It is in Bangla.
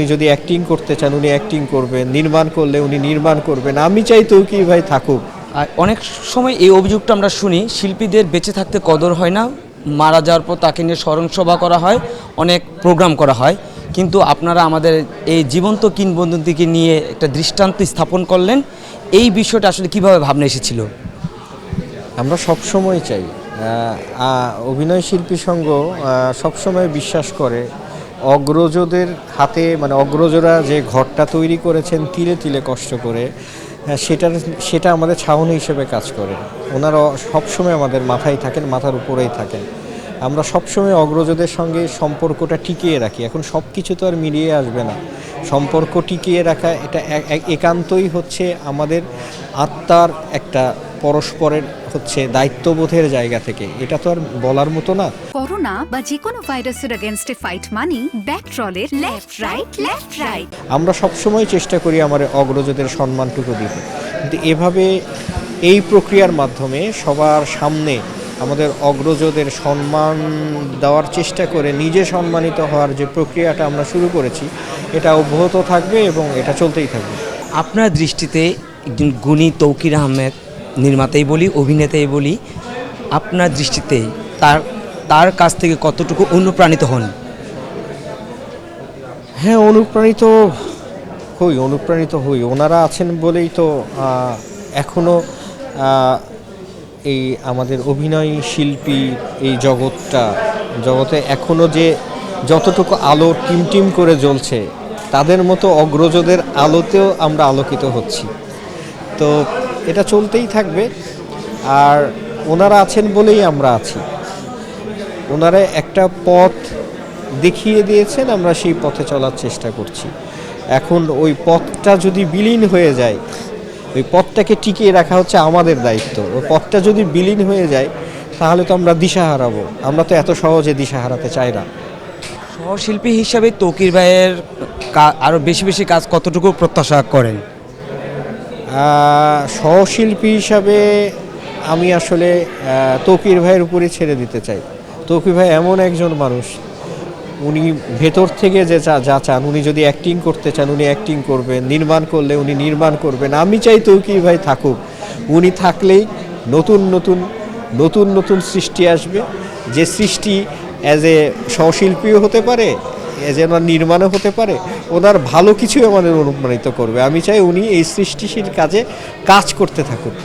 উনি যদি অ্যাক্টিং করতে চান উনি অ্যাক্টিং করবেন, নির্মাণ করলে উনি নির্মাণ করবেন। আমি চাই তৌকির ভাই থাকুক। আর অনেক সময় এই অভিযোগটা আমরা শুনি, শিল্পীদের বেঁচে থাকতে কদর হয় না, মারা যাওয়ার পর তাকে নিয়ে স্মরণসভা করা হয়, অনেক প্রোগ্রাম করা হয়। কিন্তু আপনারা আমাদের এই জীবন্ত কিংবদন্তিকে নিয়ে একটা দৃষ্টান্ত স্থাপন করলেন। এই বিষয়টা আসলে কিভাবে ভাবনা এসেছিল? আমরা সবসময় চাই, অভিনয় শিল্পী সংঘ সবসময় বিশ্বাস করে অগ্রজদের হাতে, মানে অগ্রজরা যে ঘরটা তৈরি করেছেন তিলে তিলে কষ্ট করে, সেটা আমাদের ছাউনি হিসেবে কাজ করে। ওনারা সবসময় আমাদের মাথায় থাকেন, মাথার উপরেই থাকেন। আমরা সবসময় অগ্রজদের সঙ্গে সম্পর্কটা টিকিয়ে রাখি। এখন সব কিছু তো আর মিলিয়ে আসবে না, সম্পর্ক টিকিয়ে রাখা এটা একান্তই হচ্ছে আমাদের আত্মার একটা পরস্পরের হচ্ছে দায়িত্ববোধের জায়গা থেকে। এটা তো আর বলার মতো না। করোনা বা যে কোনো ভাইরাসের এগেইনস্টে ফাইট মানি ব্যাকট্রলের লেফট রাইট। আমরা সবসময় চেষ্টা করি আমার অগ্রজদের সম্মানটুকু দিতে, কিন্তু এভাবে এই প্রক্রিয়ার মাধ্যমে সবার সামনে আমাদের অগ্রজদের সম্মান দেওয়ার চেষ্টা করে নিজে সম্মানিত হওয়ার যে প্রক্রিয়াটা আমরা শুরু করেছি, এটা অব্যাহত থাকবে এবং এটা চলতেই থাকবে। আপনার দৃষ্টিতে একজন গুণী তৌকির আহমেদ, নির্মাতাই বলি অভিনেতাই বলি, আপনার দৃষ্টিতে তার কাছ থেকে কতটুকু অনুপ্রাণিত হন? হ্যাঁ, অনুপ্রাণিত হই। ওনারা আছেন বলেই তো এখনও এই আমাদের অভিনয় শিল্পী এই জগতে এখনও যে যতটুকু আলো টিমটিম করে জ্বলছে, তাদের মতো অগ্রজদের আলোতেও আমরা আলোকিত হচ্ছি। তো এটা চলতেই থাকবে। আর ওনারা আছেন বলেই আমরা আছি। ওনারা একটা পথ দেখিয়ে দিয়েছেন, আমরা সেই পথে চলার চেষ্টা করছি। এখন ওই পথটা যদি বিলীন হয়ে যায়, ওই পথটাকে টিকিয়ে রাখা হচ্ছে আমাদের দায়িত্ব। ওই পথটা যদি বিলীন হয়ে যায় তাহলে তো আমরা দিশা হারাবো। আমরা তো এত সহজে দিশা হারাতে চাই না। সহশিল্পী হিসাবে তৌকির ভাইয়ের আরও বেশি বেশি কাজ কতটুকু প্রত্যাশা করেন? সহশিল্পী হিসাবে আমি আসলে তৌকির ভাইয়ের উপরে ছেড়ে দিতে চাই। তৌকির ভাই এমন একজন মানুষ, উনি ভেতর থেকে যা চান, উনি যদি অ্যাক্টিং করতে চান উনি অ্যাক্টিং করবেন, নির্মাণ করলে উনি নির্মাণ করবেন। আমি চাই তৌকির ভাই থাকুক। উনি থাকলেই নতুন নতুন সৃষ্টি আসবে, যে সৃষ্টি অ্যাজ এ সহশিল্পীও হতে পারে, অ্যাজ এ ওনার নির্মাণও হতে পারে। ওনার ভালো কিছুই আমাদের অনুপ্রাণিত করবে। আমি চাই উনি এই সৃষ্টিশীল কাজে কাজ করতে থাকুক।